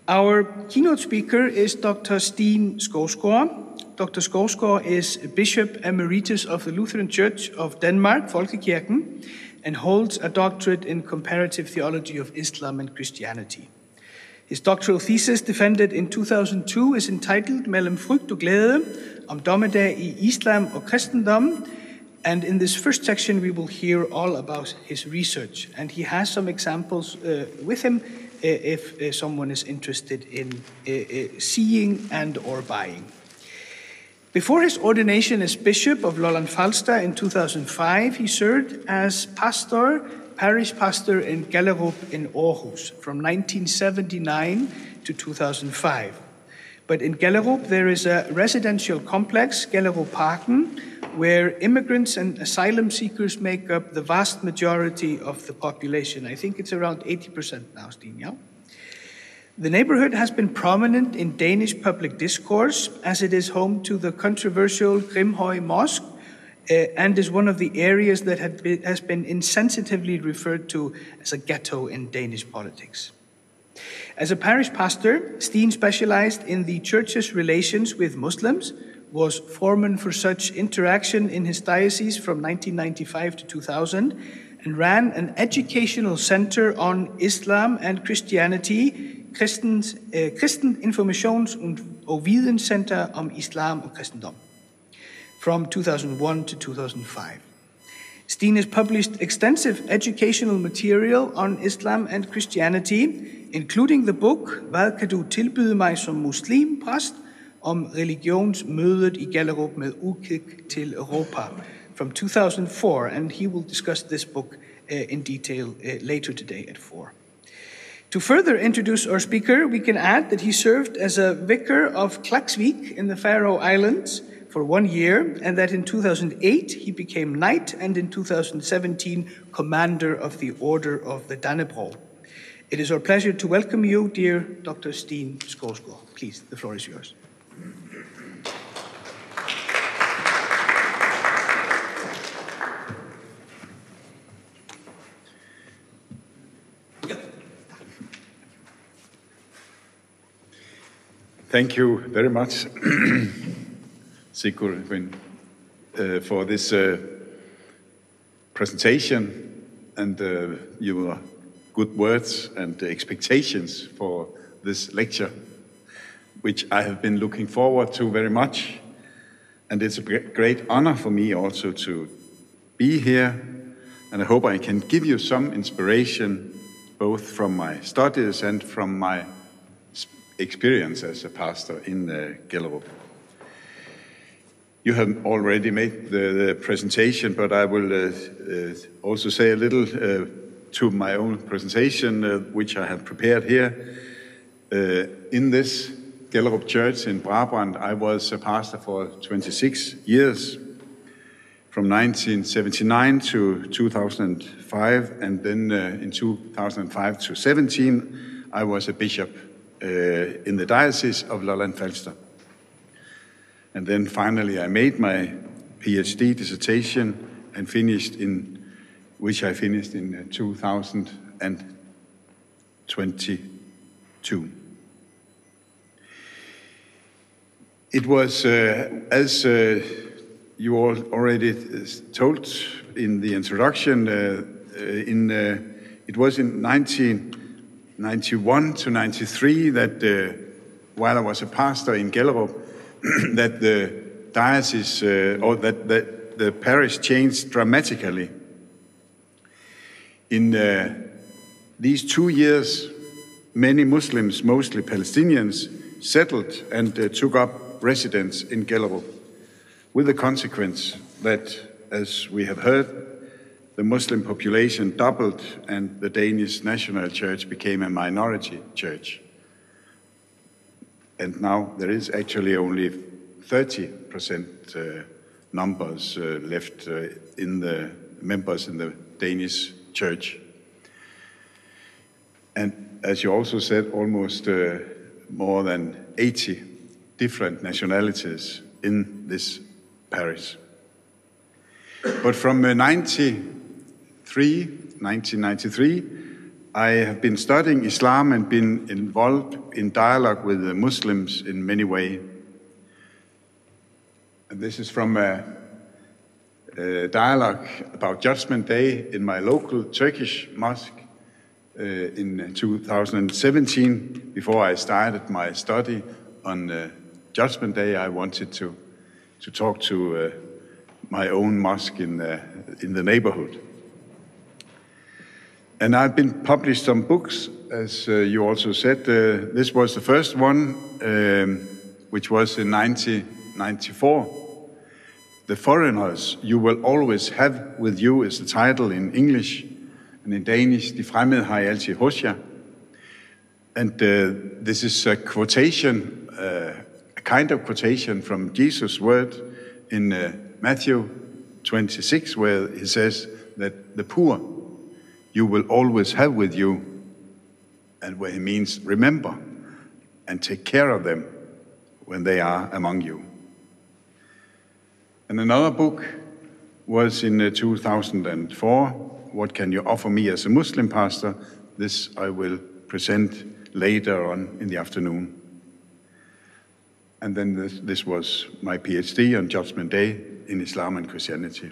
Our keynote speaker is Dr. Steen Skovsgaard. Dr. Skovsgaard is Bishop Emeritus of the Lutheran Church of Denmark, Folkekirken, and holds a doctorate in comparative theology of Islam and Christianity. His doctoral thesis, defended in 2002, is entitled Mellem frygt og glæde, om dommedag i islam og kristendom. And in this first section, we will hear all about his research. And he has some examples with him if someone is interested in seeing and or buying. Before his ordination as Bishop of Lolland Falster in 2005, he served as parish pastor in Gellerup in Aarhus from 1979 to 2005. But in Gellerup, there is a residential complex, Gellerupparken, where immigrants and asylum seekers make up the vast majority of the population. I think it's around 80% now, Steen, yeah? The neighborhood has been prominent in Danish public discourse as it is home to the controversial Grimhøj Mosque and is one of the areas that has been insensitively referred to as a ghetto in Danish politics. As a parish pastor, Steen specialized in the church's relations with Muslims, was foreman for such interaction in his diocese from 1995 to 2000, and ran an educational center on Islam and Christianity, Kristen Informations- og Videnscenter om Islam og Kristendom, from 2001 to 2005. Steen has published extensive educational material on Islam and Christianity, including the book Hvad kan du tilbyde mig som muslim præst? Om religionsmødet i Gellerup med udkig til Europa from 2004, and he will discuss this book in detail later today at 4. To further introduce our speaker, we can add that he served as a vicar of Klaksvik in the Faroe Islands for 1 year, and that in 2008 he became knight, and in 2017 commander of the Order of the Dannebrog. It is our pleasure to welcome you, dear Dr. Steen Skovsgaard. Please, the floor is yours. Thank you very much, Sigurd, for this presentation and your good words and expectations for this lecture, which I have been looking forward to very much. And it's a great honor for me also to be here. And I hope I can give you some inspiration, both from my studies and from my experience as a pastor in Gellerup. You have already made the presentation, but I will also say a little to my own presentation, which I have prepared here. In this Gellerup Church in Brabrand, I was a pastor for 26 years, from 1979 to 2005, and then in 2005 to 17, I was a bishop in the Diocese of Lolland Falster. And then finally I made my PhD dissertation and finished in 2022. It was, as you all already told in the introduction, it was in 1991 to 93 that, while I was a pastor in Gellerup, that the diocese, or that the parish changed dramatically. In these 2 years, many Muslims, mostly Palestinians, settled and took up residence in Gellerup, with the consequence that, as we have heard, the Muslim population doubled and the Danish National Church became a minority church. And now there is actually only 30% numbers left in the members in the Danish Church. And as you also said, almost more than 80 different nationalities in this parish. But from 1993, I have been studying Islam and been involved in dialogue with the Muslims in many ways. And this is from a dialogue about Judgment Day in my local Turkish mosque in 2017. Before I started my study on Judgment Day, I wanted to talk to my own mosque in the neighborhood. And I've been published some books, as you also said. This was the first one, which was in 1994. The Foreigners You Will Always Have With You is the title in English, and in Danish, De fremmede har jeg altid hos jer. And this is a quotation, a kind of quotation from Jesus' word in Matthew 26, where he says that the poor you will always have with you, and where he means remember and take care of them when they are among you. And another book was in 2004, What Can You Offer Me as a Muslim Pastor? This I will present later on in the afternoon. And then this was my PhD on Judgment Day in Islam and Christianity.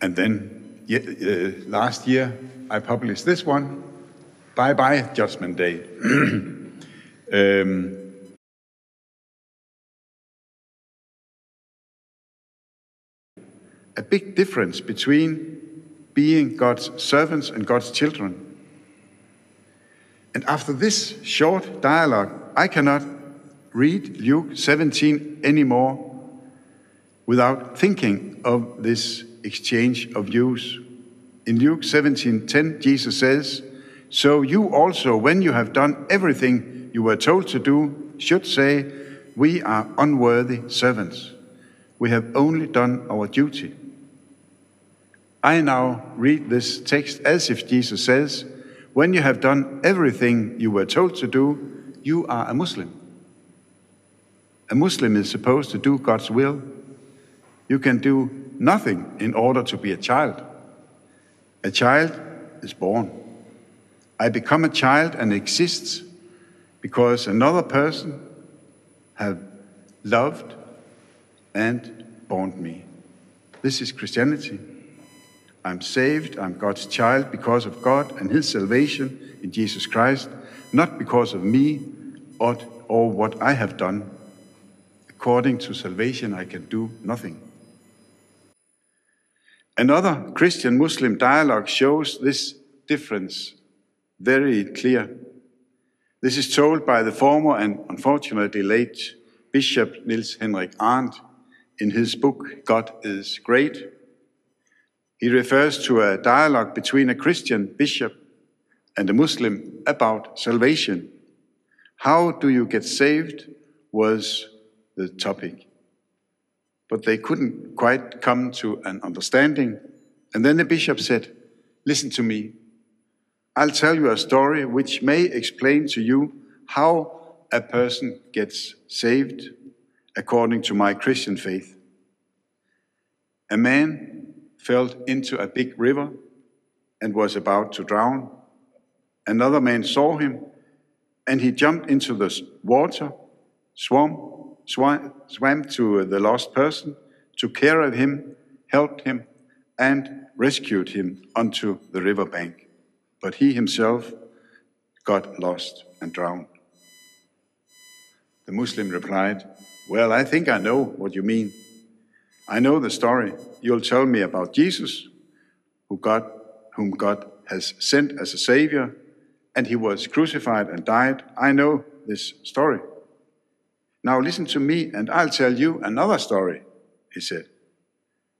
And then last year I published this one, Bye Bye Judgment Day. A big difference between being God's servants and God's children. And after this short dialogue, I cannot read Luke 17 anymore without thinking of this exchange of views. In Luke 17:10, Jesus says, "So you also, when you have done everything you were told to do, should say, 'We are unworthy servants. We have only done our duty.'" I now read this text as if Jesus says, when you have done everything you were told to do, you are a Muslim. A Muslim is supposed to do God's will. You can do nothing in order to be a child. A child is born. I become a child and exist because another person have loved and born me. This is Christianity. I'm saved, I'm God's child because of God and His salvation in Jesus Christ, not because of me or what I have done. According to salvation, I can do nothing. Another Christian-Muslim dialogue shows this difference very clear. This is told by the former and unfortunately late Bishop Niels Henrik Arndt in his book, God is Great. He refers to a dialogue between a Christian bishop and a Muslim about salvation. How do you get saved was the topic. But they couldn't quite come to an understanding. And then the bishop said, "Listen to me. I'll tell you a story which may explain to you how a person gets saved according to my Christian faith. A man fell into a big river and was about to drown. Another man saw him, and he jumped into the water, swam to the lost person, took care of him, helped him, and rescued him onto the riverbank. But he himself got lost and drowned." The Muslim replied, "Well, I think I know what you mean. I know the story. You'll tell me about Jesus, whom God has sent as a savior, and he was crucified and died. I know this story. Now listen to me, and I'll tell you another story," he said.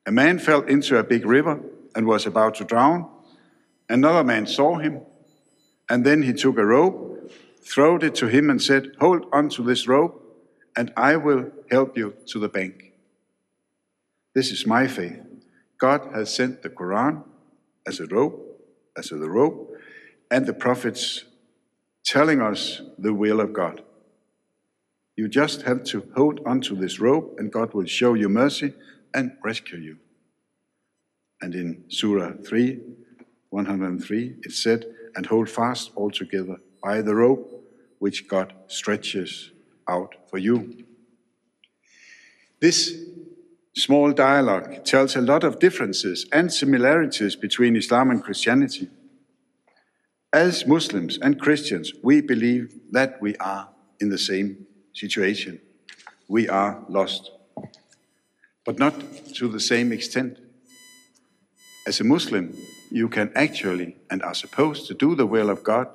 "A man fell into a big river and was about to drown. Another man saw him, and then he took a rope, throwed it to him and said, 'Hold on to this rope, and I will help you to the bank.' This is my faith. God has sent the Quran as the rope, and the prophets telling us the will of God. You just have to hold on to this rope, and God will show you mercy and rescue you." And in Surah 3, 103, it said, "And hold fast altogether by the rope which God stretches out for you." This small dialogue tells a lot of differences and similarities between Islam and Christianity. As Muslims and Christians, we believe that we are in the same situation. We are lost, but not to the same extent. As a Muslim, you can actually and are supposed to do the will of God.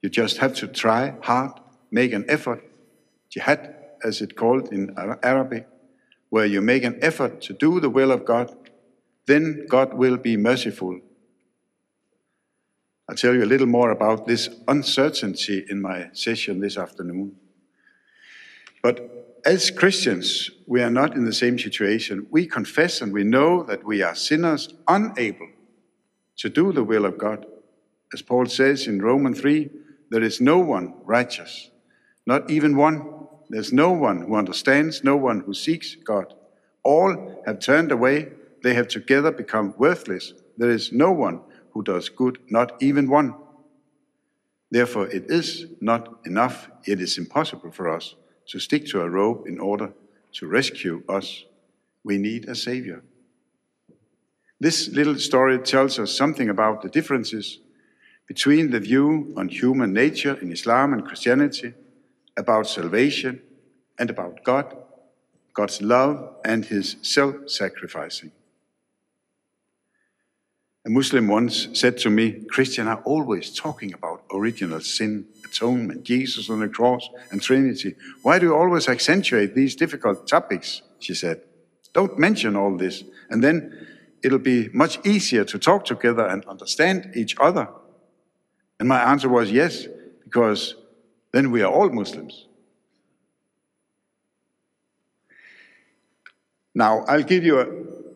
You just have to try hard, make an effort, jihad as it's called in Arabic, where you make an effort to do the will of God, then God will be merciful. I'll tell you a little more about this uncertainty in my session this afternoon. But as Christians, we are not in the same situation. We confess and we know that we are sinners unable to do the will of God. As Paul says in Romans 3, there is no one righteous, not even one. There's no one who understands, no one who seeks God. All have turned away. They have together become worthless. There is no one who does good, not even one. Therefore, it is not enough, it is impossible for us to stick to a rope in order to rescue us. We need a Savior. This little story tells us something about the differences between the view on human nature in Islam and Christianity, about salvation and about God, God's love and his self-sacrificing. A Muslim once said to me, "Christians are always talking about original sin, atonement, Jesus on the cross, and Trinity. Why do you always accentuate these difficult topics?" she said. "Don't mention all this, and then it'll be much easier to talk together and understand each other." And my answer was yes, because then we are all Muslims. Now, I'll give you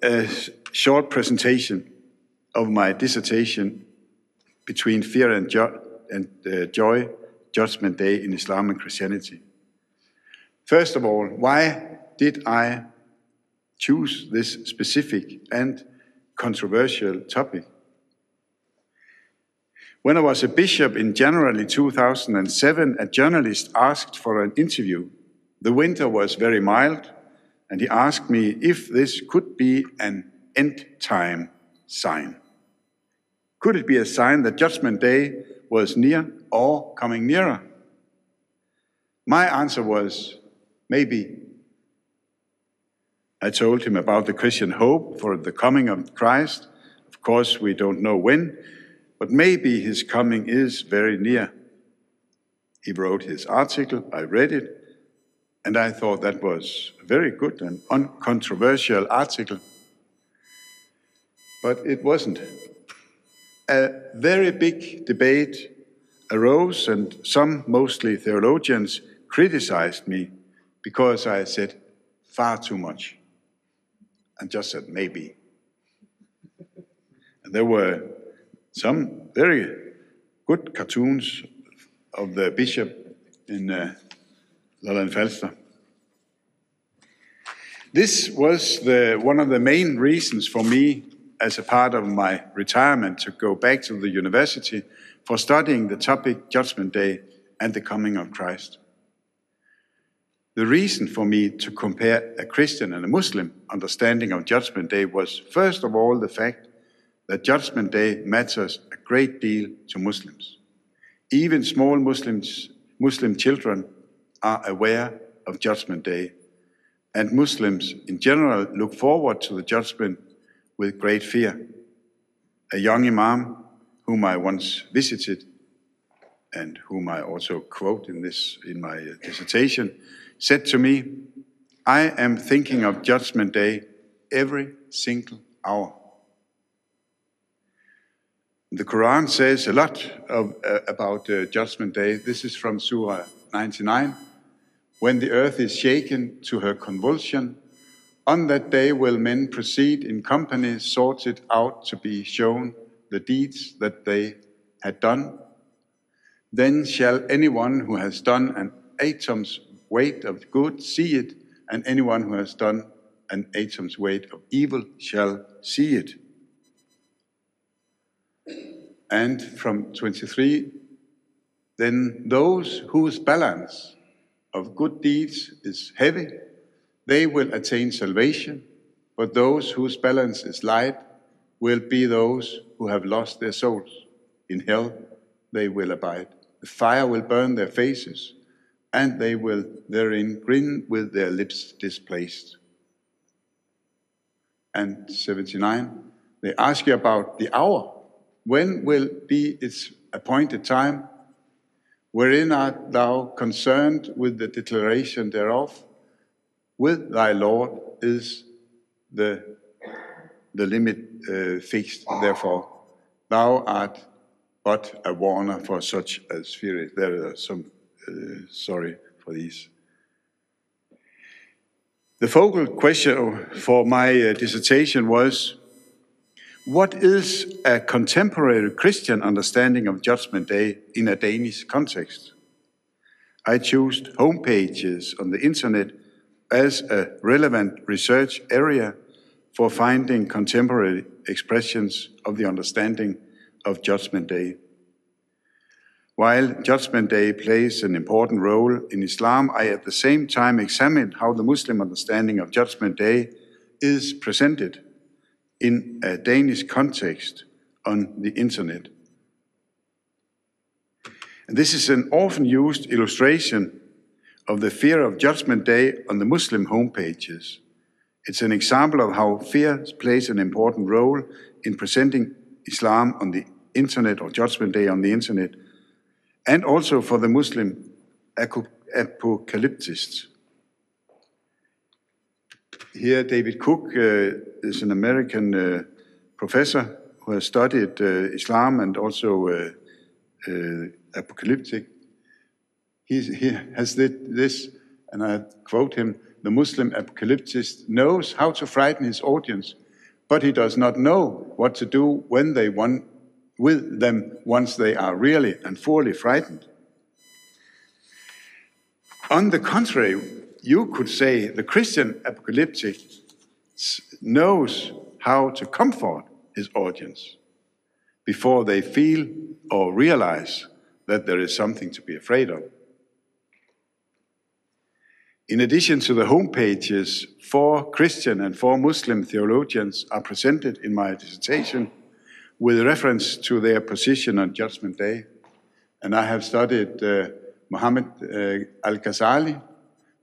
a short presentation of my dissertation between fear and joy, Judgment Day in Islam and Christianity. First of all, why did I choose this specific and controversial topic? When I was a bishop in January 2007, a journalist asked for an interview. The winter was very mild, and he asked me if this could be an end-time sign. Could it be a sign that Judgment Day was near or coming nearer? My answer was, maybe. I told him about the Christian hope for the coming of Christ. Of course, we don't know when, but maybe his coming is very near. He wrote his article, I read it, and I thought that was a very good and uncontroversial article. But it wasn't. A very big debate arose, and some, mostly theologians, criticized me because I said far too much and just said maybe. And there were some very good cartoons of the bishop in Lolland Falster. This was one of the main reasons for me, as a part of my retirement, to go back to the university for studying the topic Judgment Day and the coming of Christ. The reason for me to compare a Christian and a Muslim understanding of Judgment Day was, first of all, the fact that Judgment Day matters a great deal to Muslims. Even small Muslim children are aware of Judgment Day, and Muslims in general look forward to the judgment with great fear. A young imam whom I once visited and whom I also quote in my dissertation said to me, "I am thinking of Judgment Day every single hour." The Quran says a lot about Judgment Day. This is from Surah 99. When the earth is shaken to her convulsion, on that day will men proceed in company, sorted out to be shown the deeds that they had done. Then shall anyone who has done an atom's weight of good see it, and anyone who has done an atom's weight of evil shall see it. And from 23, then those whose balance of good deeds is heavy, they will attain salvation, but those whose balance is light will be those who have lost their souls. In hell they will abide. The fire will burn their faces, and they will therein grin with their lips displaced. And 79, they ask you about the hour. When will be its appointed time? Wherein art thou concerned with the declaration thereof? With thy Lord is the limit fixed, therefore. Thou art but a warner for such as fear it. There are some, sorry for these. The focal question for my dissertation was, what is a contemporary Christian understanding of Judgment Day in a Danish context? I chose homepages on the internet as a relevant research area for finding contemporary expressions of the understanding of Judgment Day. While Judgment Day plays an important role in Islam, I at the same time examined how the Muslim understanding of Judgment Day is presented in a Danish context on the internet. And this is an often used illustration of the fear of Judgment Day on the Muslim homepages. It's an example of how fear plays an important role in presenting Islam on the internet, or Judgment Day on the internet, and also for the Muslim apocalyptists. Here, David Cook is an American professor who has studied Islam and also apocalyptic. He has this, and I quote him, "The Muslim apocalyptist knows how to frighten his audience, but he does not know what to do when they want with them once they are really and fully frightened." On the contrary, you could say the Christian apocalyptic knows how to comfort his audience before they feel or realize that there is something to be afraid of. In addition to the homepages, 4 Christian and 4 Muslim theologians are presented in my dissertation with reference to their position on Judgment Day. And I have studied Muhammad al-Ghazali,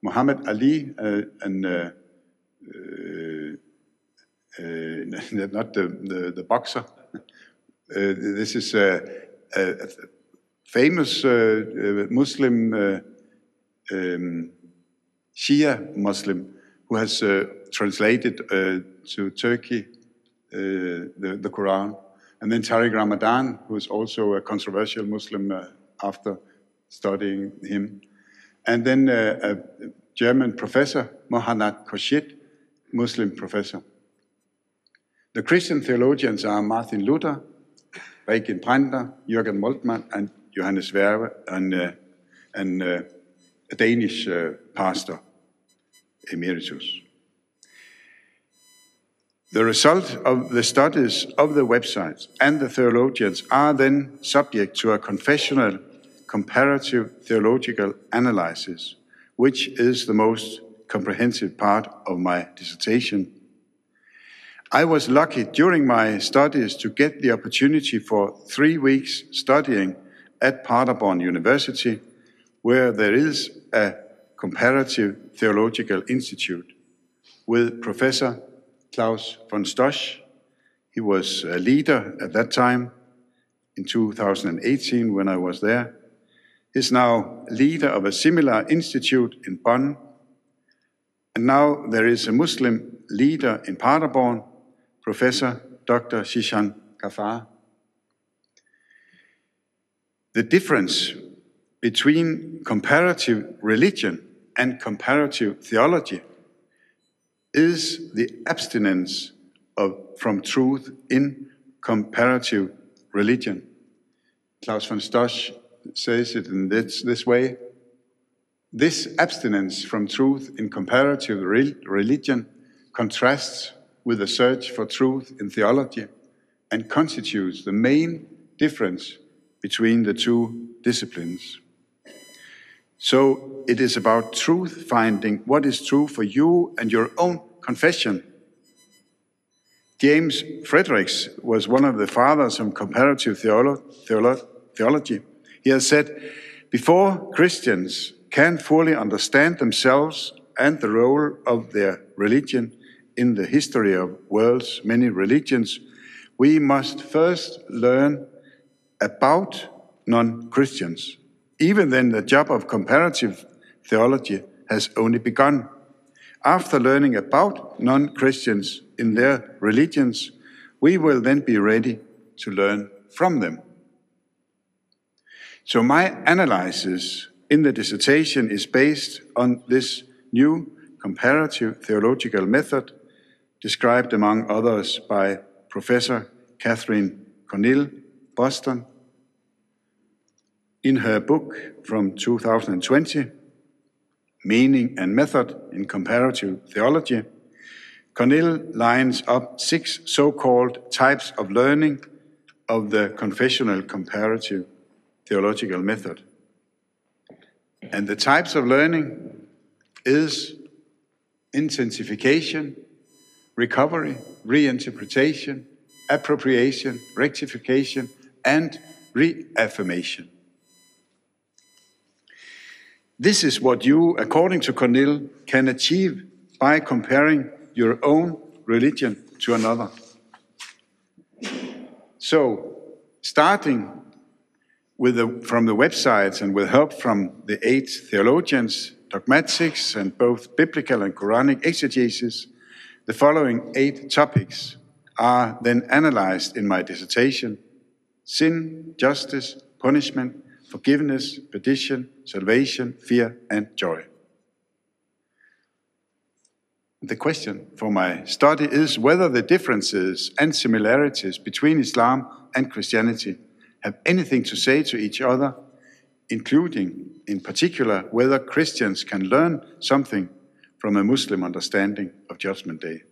Muhammad Ali, and not the boxer. This is a famous Muslim, Shia Muslim, who has translated to Turkey the Quran. And then Tariq Ramadan, who is also a controversial Muslim after studying him. And then a German professor, Mohanad Khurshid, Muslim professor. The Christian theologians are Martin Luther, Regin Brender, Jürgen Moltmann, and Johannes Verbe, and a Danish pastor, emeritus. The result of the studies of the websites and the theologians are then subject to a confessional comparative theological analysis, which is the most comprehensive part of my dissertation. I was lucky during my studies to get the opportunity for 3 weeks studying at Paderborn University, where there is a comparative theological institute with Professor Klaus von Stosch. He was a leader at that time in 2018 when I was there. He's now leader of a similar institute in Bonn. And now there is a Muslim leader in Paderborn, Professor Dr. Zishan Ghaffar. The difference between comparative religion and comparative theology is the abstinence from truth in comparative religion. Klaus von Stosch says it in this way: this abstinence from truth in comparative religion contrasts with the search for truth in theology and constitutes the main difference between the two disciplines. So it is about truth finding, what is true for you and your own confession. James Fredericks was one of the fathers of comparative theology. He has said, before Christians can fully understand themselves and the role of their religion in the history of world's many religions, we must first learn about non-Christians. Even then, the job of comparative theology has only begun. After learning about non-Christians in their religions, we will then be ready to learn from them. So my analysis in the dissertation is based on this new comparative theological method, described among others by Professor Catherine Cornell, Boston, in her book from 2020, Meaning and Method in Comparative Theology. Cornell lines up 6 so-called types of learning of the confessional comparative theological method. And the types of learning is intensification, recovery, reinterpretation, appropriation, rectification, and reaffirmation. This is what you, according to Cornell, can achieve by comparing your own religion to another. So, starting from the websites and with help from the 8 theologians, dogmatics, and both biblical and Quranic exegesis, the following 8 topics are then analyzed in my dissertation: sin, justice, punishment, forgiveness, perdition, salvation, fear, and joy. The question for my study is whether the differences and similarities between Islam and Christianity have anything to say to each other, including, in particular, whether Christians can learn something from a Muslim understanding of Judgment Day.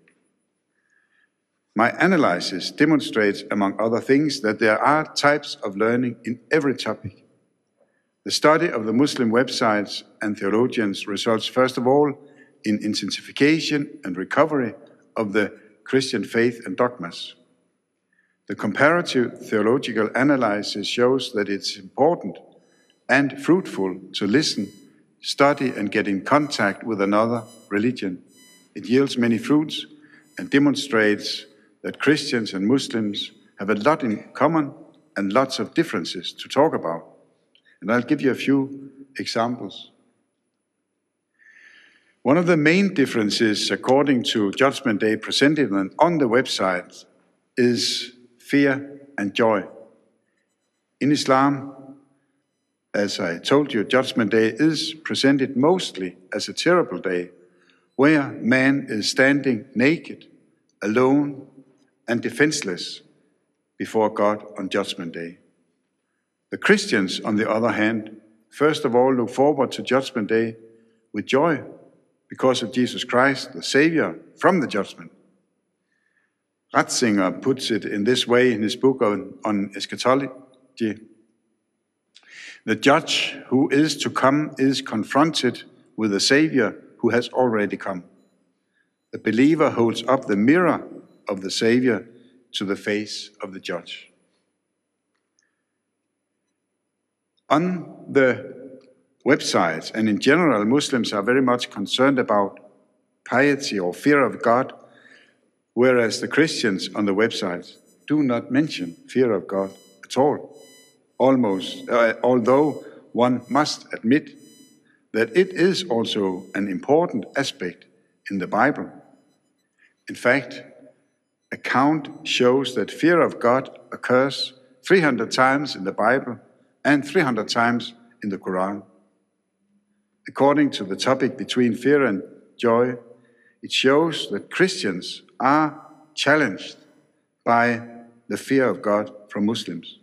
My analysis demonstrates, among other things, that there are types of learning in every topic. The study of the Muslim websites and theologians results, first of all, in intensification and recovery of the Christian faith and dogmas. The comparative theological analysis shows that it's important and fruitful to listen, study, and get in contact with another religion. It yields many fruits and demonstrates that Christians and Muslims have a lot in common and lots of differences to talk about. And I'll give you a few examples. One of the main differences, according to Judgment Day presented on the website, is fear and joy. In Islam, as I told you, Judgment Day is presented mostly as a terrible day, where man is standing naked, alone, and defenseless before God on Judgment Day. The Christians, on the other hand, first of all look forward to Judgment Day with joy because of Jesus Christ, the Savior from the judgment. Ratzinger puts it in this way in his book on eschatology. The judge who is to come is confronted with the Savior who has already come. The believer holds up the mirror of the Savior to the face of the judge. On the websites, and in general, Muslims are very much concerned about piety or fear of God, whereas the Christians on the websites do not mention fear of God at all. Although one must admit that it is also an important aspect in the Bible. In fact, a count shows that fear of God occurs 300 times in the Bible and 300 times in the Quran. According to the topic between fear and joy, it shows that Christians are challenged by the fear of God from Muslims.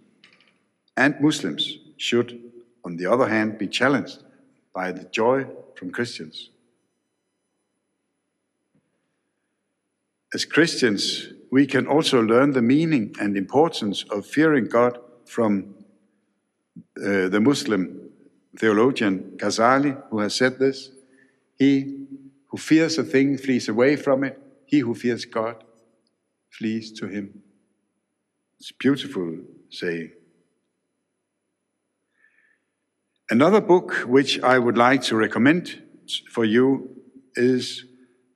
And Muslims should, on the other hand, be challenged by the joy from Christians. As Christians, we can also learn the meaning and importance of fearing God from the Muslim theologian Ghazali, who has said this: he who fears a thing flees away from it. He who fears God flees to him. It's a beautiful saying. Another book which I would like to recommend for you is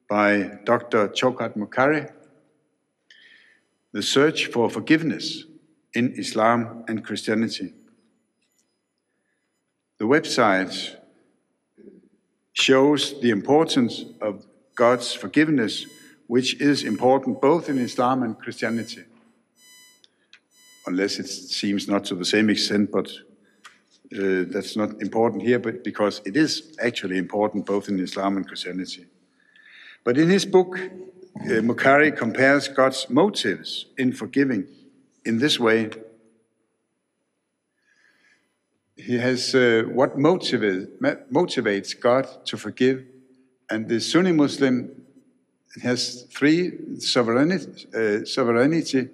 by Dr. Shaukat Mukari, The Search for Forgiveness in Islam and Christianity. The website shows the importance of God's forgiveness, which is important both in Islam and Christianity. Unless it seems not to the same extent, but that's not important here, but because it is actually important both in Islam and Christianity. But in his book, Mukari compares God's motives in forgiving in this way. He has what motivates God to forgive, and the Sunni Muslim has three: sovereignty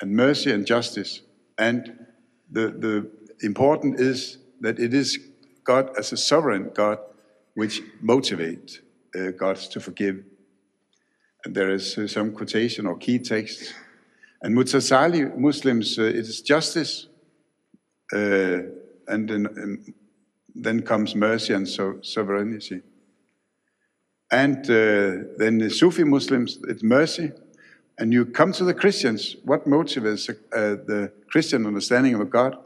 and mercy and justice. And the important is that it is God as a sovereign God which motivates God to forgive. And there is some quotation or key texts. And Mutazili Muslims, it is justice, and then comes mercy and sovereignty. And then the Sufi Muslims, it's mercy. And you come to the Christians, what motivates the Christian understanding of God?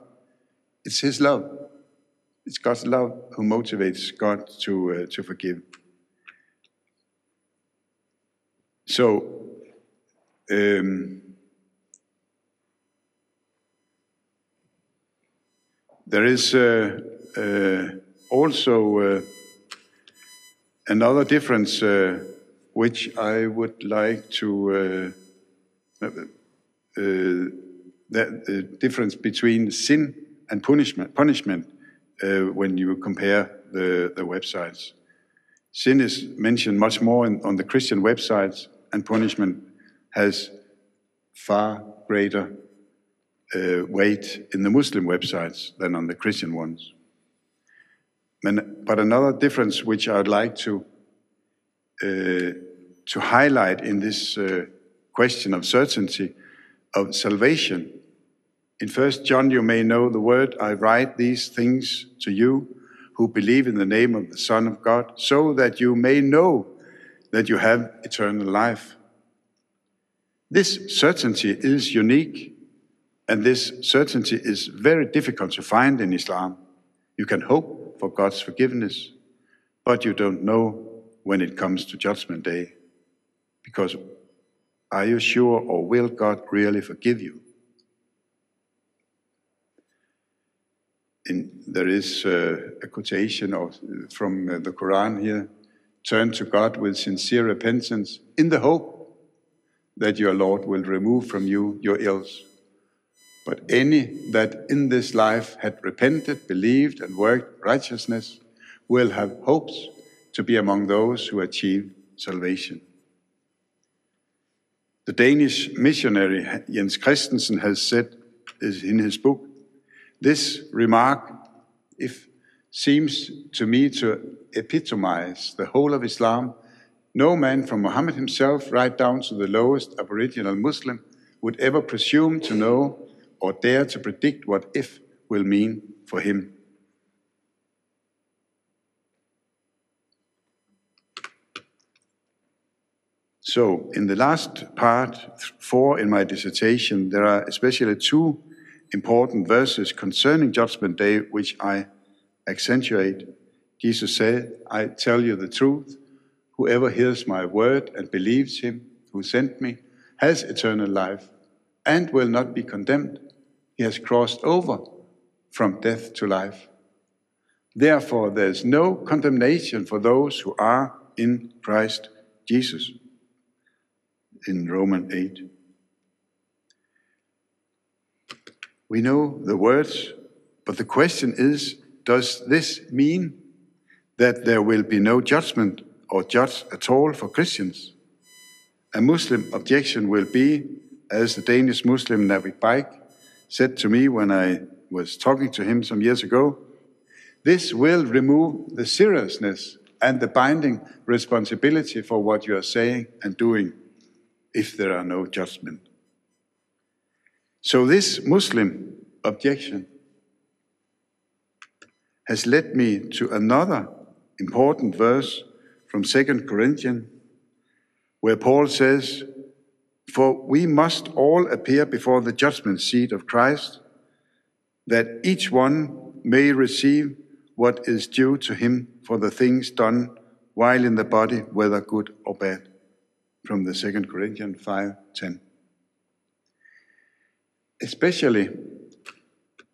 It's his love. It's God's love who motivates God to forgive. So, there is also another difference which I would like to, the difference between sin and punishment when you compare the websites. Sin is mentioned much more on the Christian websites, and punishment has far greater weight in the Muslim websites than on the Christian ones. But another difference which I'd like to highlight in this question of certainty of salvation. In 1 John, you may know the word, I write these things to you who believe in the name of the Son of God, so that you may know that you have eternal life. This certainty is unique, and this certainty is very difficult to find in Islam. You can hope for God's forgiveness, but you don't know when it comes to Judgment Day. Because are you sure, or will God really forgive you? There is a quotation from the Quran here: turn to God with sincere repentance in the hope that your Lord will remove from you your ills. But any that in this life had repented, believed, and worked righteousness will have hopes to be among those who achieve salvation. The Danish missionary Jens Christensen has said in his book, this remark seems to me to epitomize the whole of Islam. No man from Muhammad himself right down to the lowest aboriginal Muslim would ever presume to know or dare to predict what if will mean for him. So, in the last part 4 in my dissertation, there are especially 2 important verses concerning Judgment Day, which I accentuate. Jesus said, I tell you the truth, whoever hears my word and believes him who sent me has eternal life and will not be condemned. He has crossed over from death to life. Therefore, there is no condemnation for those who are in Christ Jesus. In Romans 8. We know the words, but the question is, does this mean that there will be no judgment or judge at all for Christians? A Muslim objection will be, as the Danish Muslim Navid Baik said to me when I was talking to him some years ago, this will remove the seriousness and the binding responsibility for what you are saying and doing if there are no judgment. So this Muslim objection has led me to another important verse from 2 Corinthians, where Paul says, "For we must all appear before the judgment seat of Christ, that each one may receive what is due to him for the things done while in the body, whether good or bad." From the 2 Corinthians 5:10. Especially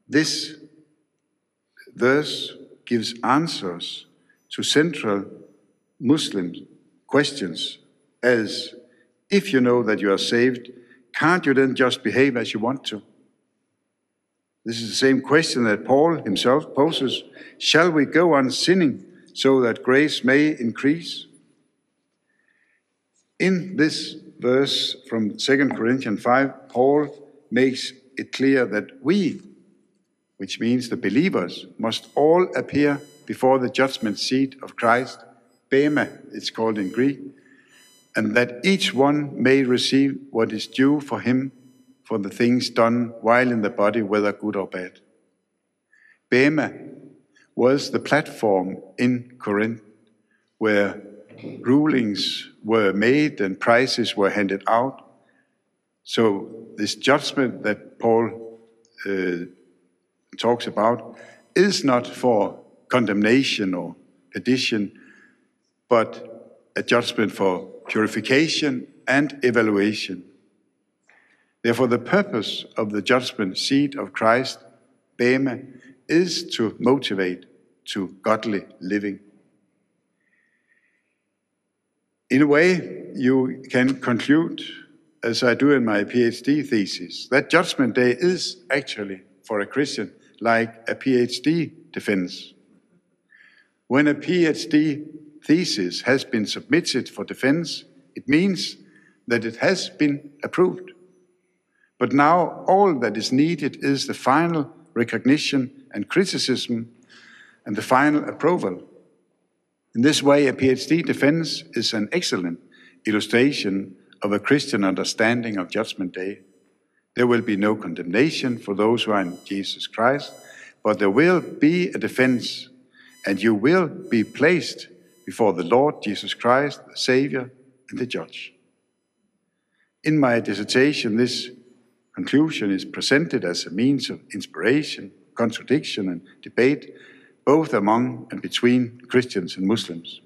this verse gives answers to central Muslim questions, as if you know that you are saved, can't you then just behave as you want to? This is the same question that Paul himself poses. Shall we go on sinning so that grace may increase? In this verse from 2 Corinthians 5, Paul makes it clear that we, which means the believers, must all appear before the judgment seat of Christ, bema it's called in Greek, and that each one may receive what is due for him for the things done while in the body, whether good or bad. Bema was the platform in Corinth where rulings were made and prices were handed out. So this judgment that Paul talks about is not for condemnation or perdition, but a judgment for purification and evaluation. Therefore, the purpose of the judgment seat of Christ, bema, is to motivate to godly living. In a way, you can conclude, as I do in my PhD thesis, that Judgment Day is actually, for a Christian, like a PhD defense. When a PhD thesis has been submitted for defense, it means that it has been approved. But now all that is needed is the final recognition and criticism and the final approval. In this way, a PhD defense is an excellent illustration of a Christian understanding of Judgment Day. There will be no condemnation for those who are in Jesus Christ, but there will be a defense, and you will be placed before the Lord Jesus Christ, the Savior and the Judge. In my dissertation, this conclusion is presented as a means of inspiration, contradiction, and debate, both among and between Christians and Muslims.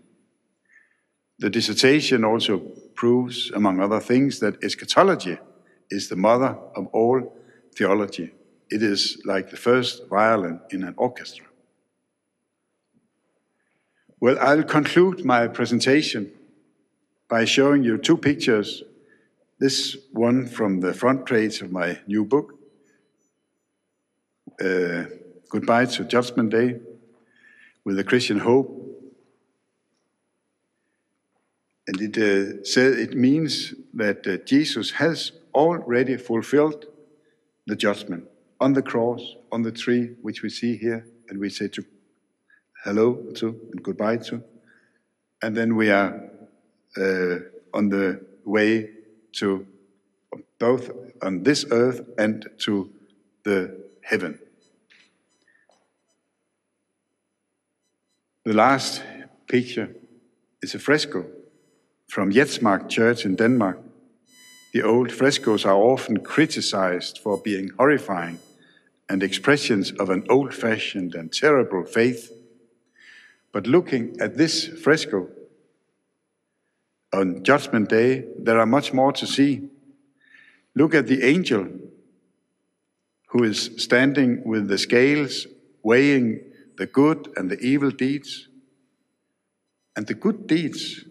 The dissertation also proves, among other things, that eschatology is the mother of all theology. It is like the first violin in an orchestra. Well, I'll conclude my presentation by showing you two pictures. This one from the front page of my new book, Goodbye to Judgment Day, with a Christian hope. And it means that Jesus has already fulfilled the judgment on the cross, on the tree, which we see here, and we say hello to and goodbye to. And then we are on the way to both on this earth and to the heaven. The last picture is a fresco from Jetsmark Church in Denmark. The old frescoes are often criticized for being horrifying and expressions of an old-fashioned and terrible faith. But looking at this fresco on Judgment Day, there are much more to see. Look at the angel who is standing with the scales, weighing the good and the evil deeds. And the good deeds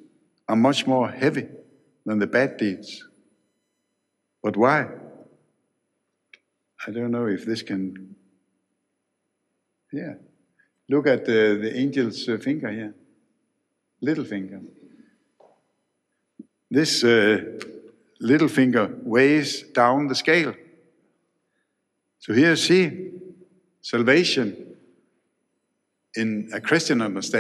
are much more heavy than the bad deeds. But why? I don't know if this can... Yeah. Look at the angel's finger here. Little finger. This little finger weighs down the scale. So here you see salvation in a Christian understanding.